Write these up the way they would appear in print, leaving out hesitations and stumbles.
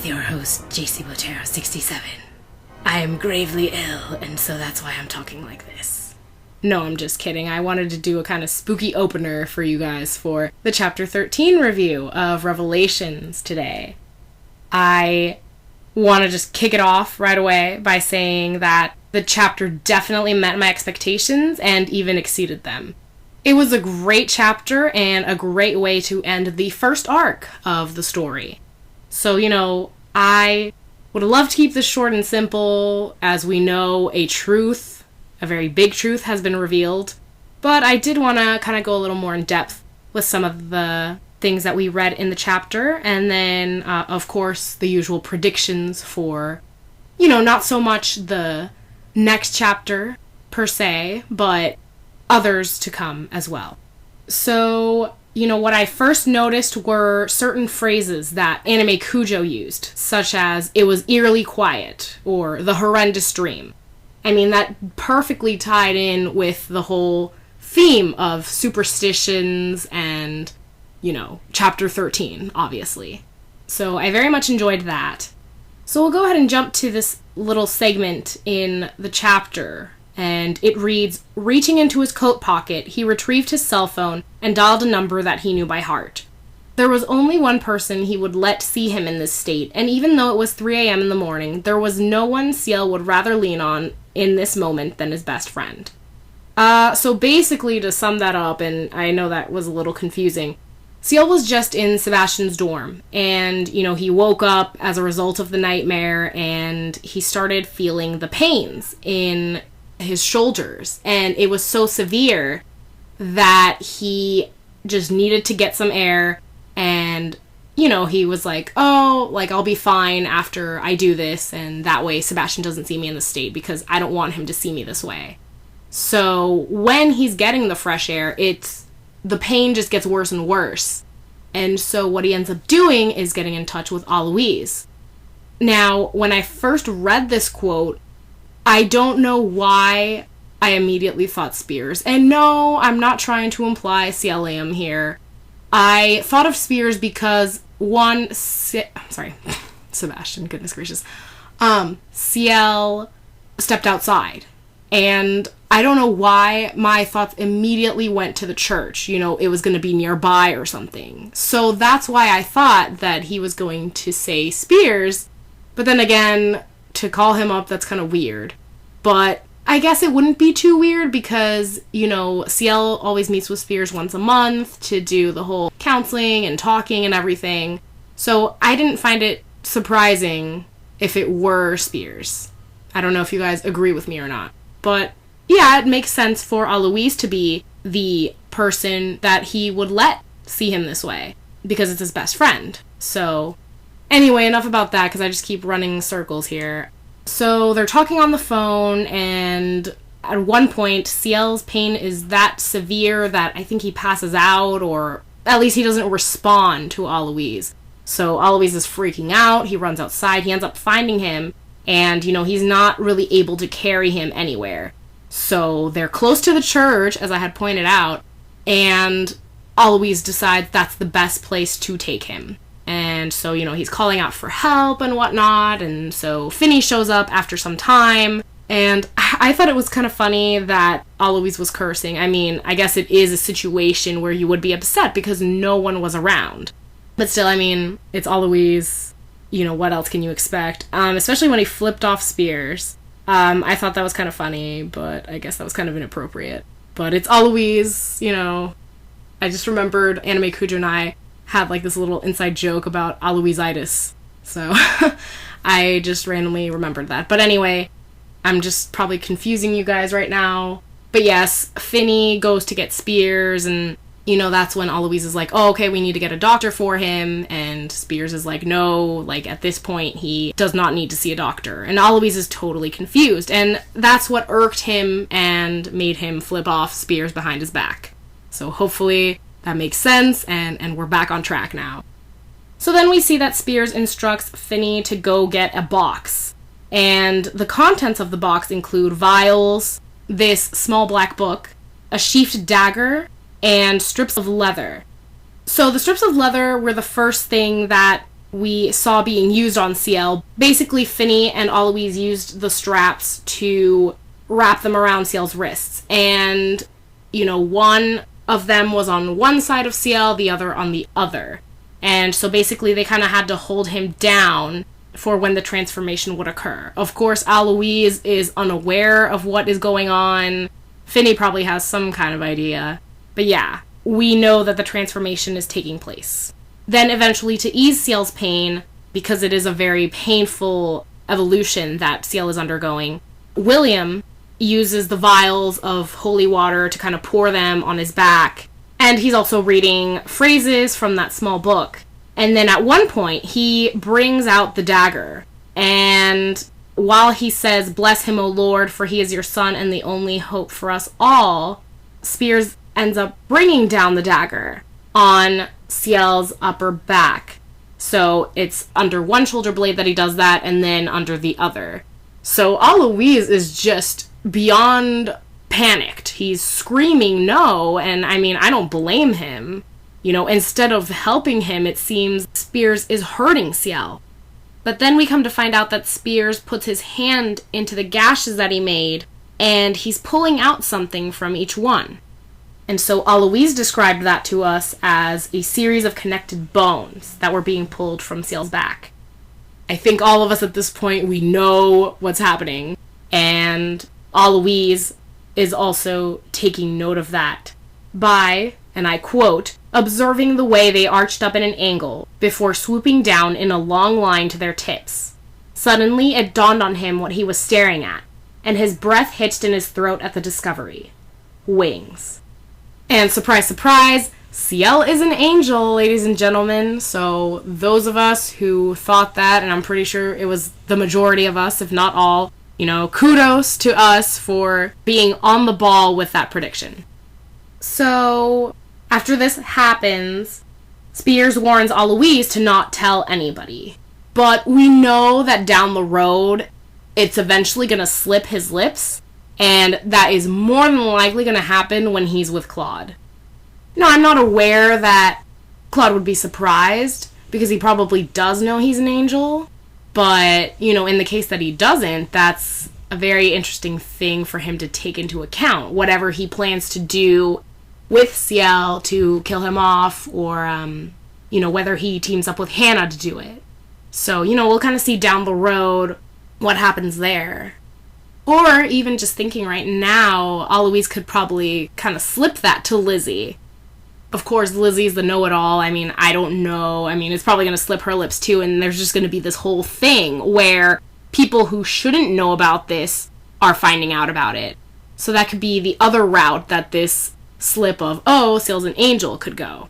with your host, JC Botero 67. I am gravely ill, and so that's why I'm talking like this. No, I'm just kidding. I wanted to do a kind of spooky opener for you guys for the Chapter 13 review of Revelations today. I want to just kick it off right away by saying that the chapter definitely met my expectations and even exceeded them. It was a great chapter and a great way to end the first arc of the story. So, I would love to keep this short and simple. As we know, a very big truth has been revealed. But I did want to kind of go a little more in depth with some of the things that we read in the chapter. And then, of course, the usual predictions for, not so much the next chapter per se, but others to come as well. So, what I first noticed were certain phrases that Anime Cujo used, such as, "it was eerily quiet," or "the horrendous dream." I mean, that perfectly tied in with the whole theme of superstitions and, Chapter 13, obviously. So I very much enjoyed that. So we'll go ahead and jump to this little segment in the chapter. And it reads, "Reaching into his coat pocket, he retrieved his cell phone and dialed a number that he knew by heart. There was only one person he would let see him in this state, and even though it was 3 a.m. in the morning, there was no one Ciel would rather lean on in this moment than his best friend." So basically, to sum that up, and I know that was a little confusing, Ciel was just in Sebastian's dorm, and, he woke up as a result of the nightmare, and he started feeling the pains in his shoulders, and it was so severe that he just needed to get some air, and he was like, I'll be fine after I do this, and that way Sebastian doesn't see me in this state because I don't want him to see me this way. So when he's getting the fresh air, the pain just gets worse and worse, and so what he ends up doing is getting in touch with Aloise. Now, when I first read this quote, I don't know why I immediately thought Spears. And no, I'm not trying to imply CLM here. I thought of Spears because Sebastian, goodness gracious. Ciel stepped outside. And I don't know why my thoughts immediately went to the church. It was going to be nearby or something. So that's why I thought that he was going to say Spears. But then again, to call him up, that's kind of weird. But I guess it wouldn't be too weird because, Ciel always meets with Spears once a month to do the whole counseling and talking and everything. So I didn't find it surprising if it were Spears. I don't know if you guys agree with me or not. But yeah, it makes sense for Aloise to be the person that he would let see him this way because it's his best friend. So anyway, enough about that because I just keep running circles here. So they're talking on the phone, and at one point, Ciel's pain is that severe that I think he passes out, or at least he doesn't respond to Aloise. So Aloise is freaking out, he runs outside, he ends up finding him, and, he's not really able to carry him anywhere. So they're close to the church, as I had pointed out, and Aloise decides that's the best place to take him. And so, he's calling out for help and whatnot, and so Finney shows up after some time, and I thought it was kind of funny that Aloise was cursing. I mean, I guess it is a situation where you would be upset because no one was around. But still, it's Aloise, what else can you expect? Especially when he flipped off Spears. I thought that was kind of funny, but I guess that was kind of inappropriate. But it's Aloise, I just remembered Anime Cujo and I had this little inside joke about Aloise-itis. So I just randomly remembered that. But anyway, I'm just probably confusing you guys right now. But yes, Finney goes to get Spears, and, that's when Aloise is like, "Oh, okay, we need to get a doctor for him." And Spears is like, "No, at this point, he does not need to see a doctor." And Aloise is totally confused. And that's what irked him and made him flip off Spears behind his back. So hopefully that makes sense, and we're back on track now. So then we see that Spears instructs Finney to go get a box. And the contents of the box include vials, this small black book, a sheathed dagger, and strips of leather. So the strips of leather were the first thing that we saw being used on Ciel. Basically, Finney and Eloise used the straps to wrap them around Ciel's wrists. And, one of them was on one side of Ciel, the other on the other. And so basically they kind of had to hold him down for when the transformation would occur. Of course, Eloise is unaware of what is going on. Finney probably has some kind of idea. But yeah, we know that the transformation is taking place. Then eventually, to ease Ciel's pain, because it is a very painful evolution that Ciel is undergoing, William uses the vials of holy water to kind of pour them on his back. And he's also reading phrases from that small book. And then at one point, he brings out the dagger. And while he says, "Bless him, O Lord, for he is your son and the only hope for us all," Spears ends up bringing down the dagger on Ciel's upper back. So it's under one shoulder blade that he does that, and then under the other. So Eloise is just beyond panicked. He's screaming no, and I don't blame him. Instead of helping him, it seems Spears is hurting Ciel. But then we come to find out that Spears puts his hand into the gashes that he made, and he's pulling out something from each one. And so Eloise described that to us as a series of connected bones that were being pulled from Ciel's back. I think all of us at this point, we know what's happening, and Eloise is also taking note of that by, and I quote, "observing the way they arched up at an angle before swooping down in a long line to their tips. Suddenly it dawned on him what he was staring at, and his breath hitched in his throat at the discovery. Wings." And surprise, surprise, Ciel is an angel, ladies and gentlemen. So those of us who thought that, and I'm pretty sure it was the majority of us, if not all, kudos to us for being on the ball with that prediction. So after this happens, Spears warns Eloise to not tell anybody. But we know that down the road, it's eventually going to slip his lips, and that is more than likely going to happen when he's with Claude. No, I'm not aware that Claude would be surprised, because he probably does know he's an angel. But, in the case that he doesn't, that's a very interesting thing for him to take into account. Whatever he plans to do with Ciel to kill him off, or, whether he teams up with Hannah to do it. So, we'll kind of see down the road what happens there. Or even just thinking right now, Eloise could probably kind of slip that to Lizzie. Of course, Lizzie's the know-it-all. I don't know. It's probably going to slip her lips too, and there's just going to be this whole thing where people who shouldn't know about this are finding out about it. So that could be the other route that this slip of, oh, Ciel's an angel could go.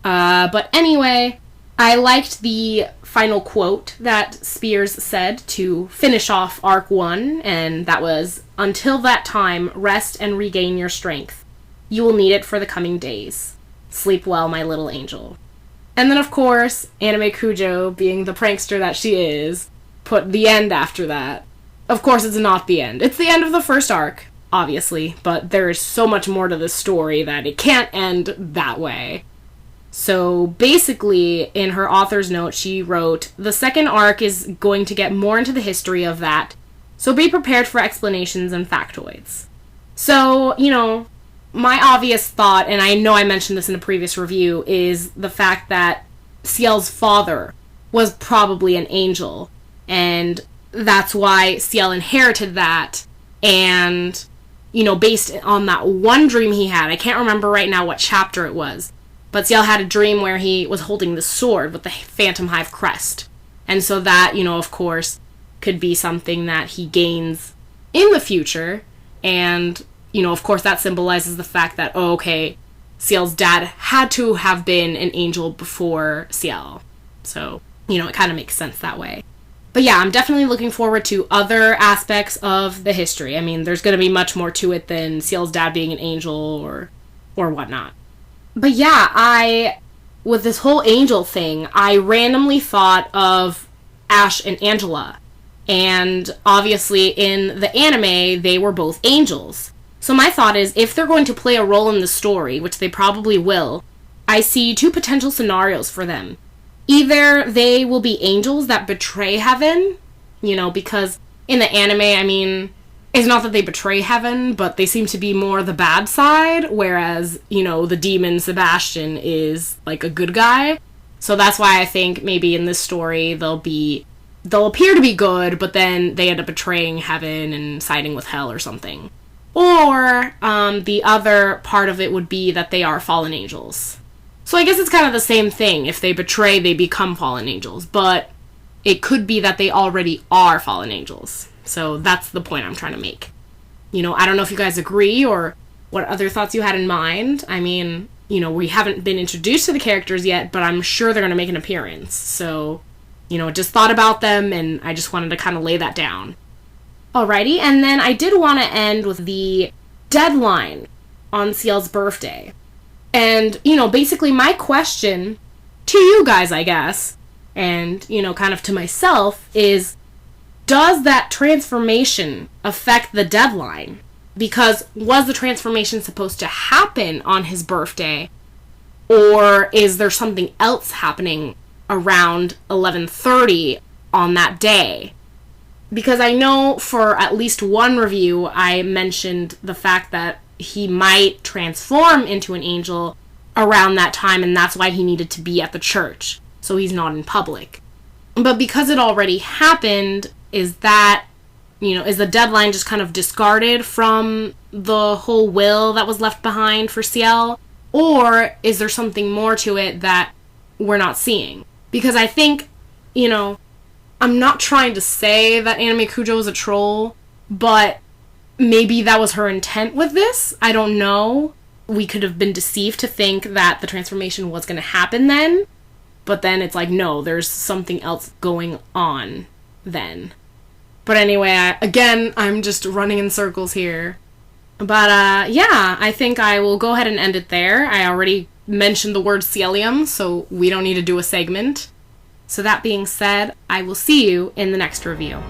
But anyway, I liked the final quote that Spears said to finish off Arc 1, and that was, "Until that time, rest and regain your strength. You will need it for the coming days. Sleep well, my little angel." And then, of course, Anime Cujo, being the prankster that she is, put the end after that. Of course, it's not the end. It's the end of the first arc, obviously, but there is so much more to this story that it can't end that way. So basically, in her author's note, she wrote, "The second arc is going to get more into the history of that, so be prepared for explanations and factoids." So, my obvious thought, and I know I mentioned this in a previous review, is the fact that Ciel's father was probably an angel, and that's why Ciel inherited that, and, based on that one dream he had, I can't remember right now what chapter it was, but Ciel had a dream where he was holding the sword with the Phantom Hive crest, and so that, of course, could be something that he gains in the future, and of course, that symbolizes the fact that, Ciel's dad had to have been an angel before Ciel. So, it kind of makes sense that way. But yeah, I'm definitely looking forward to other aspects of the history. There's going to be much more to it than Ciel's dad being an angel or whatnot. But yeah, with this whole angel thing, I randomly thought of Ash and Angela. And obviously, in the anime, they were both angels. So my thought is, if they're going to play a role in the story, which they probably will, I see two potential scenarios for them. Either they will be angels that betray heaven, because in the anime, I mean, it's not that they betray heaven, but they seem to be more the bad side, whereas, the demon Sebastian is like a good guy. So that's why I think maybe in this story they'll appear to be good, but then they end up betraying heaven and siding with hell or something. Or the other part of it would be that they are fallen angels. So I guess it's kind of the same thing. If they betray, they become fallen angels. But it could be that they already are fallen angels. So that's the point I'm trying to make. I don't know if you guys agree or what other thoughts you had in mind. I mean, we haven't been introduced to the characters yet, but I'm sure they're going to make an appearance. So, just thought about them, and I just wanted to kind of lay that down. Alrighty, and then I did want to end with the deadline on Ciel's birthday. And, basically my question to you guys, I guess, and, kind of to myself, is, does that transformation affect the deadline? Because was the transformation supposed to happen on his birthday? Or is there something else happening around 11:30 on that day? Because I know for at least one review, I mentioned the fact that he might transform into an angel around that time, and that's why he needed to be at the church, so he's not in public. But because it already happened, is the deadline just kind of discarded from the whole will that was left behind for Ciel? Or is there something more to it that we're not seeing? Because I think, I'm not trying to say that Anime Kujo is a troll, but maybe that was her intent with this. I don't know. We could have been deceived to think that the transformation was going to happen then, but then it's like, no, there's something else going on then. But anyway, again, I'm just running in circles here. But yeah, I think I will go ahead and end it there. I already mentioned the word Cielium, so we don't need to do a segment. So that being said, I will see you in the next review.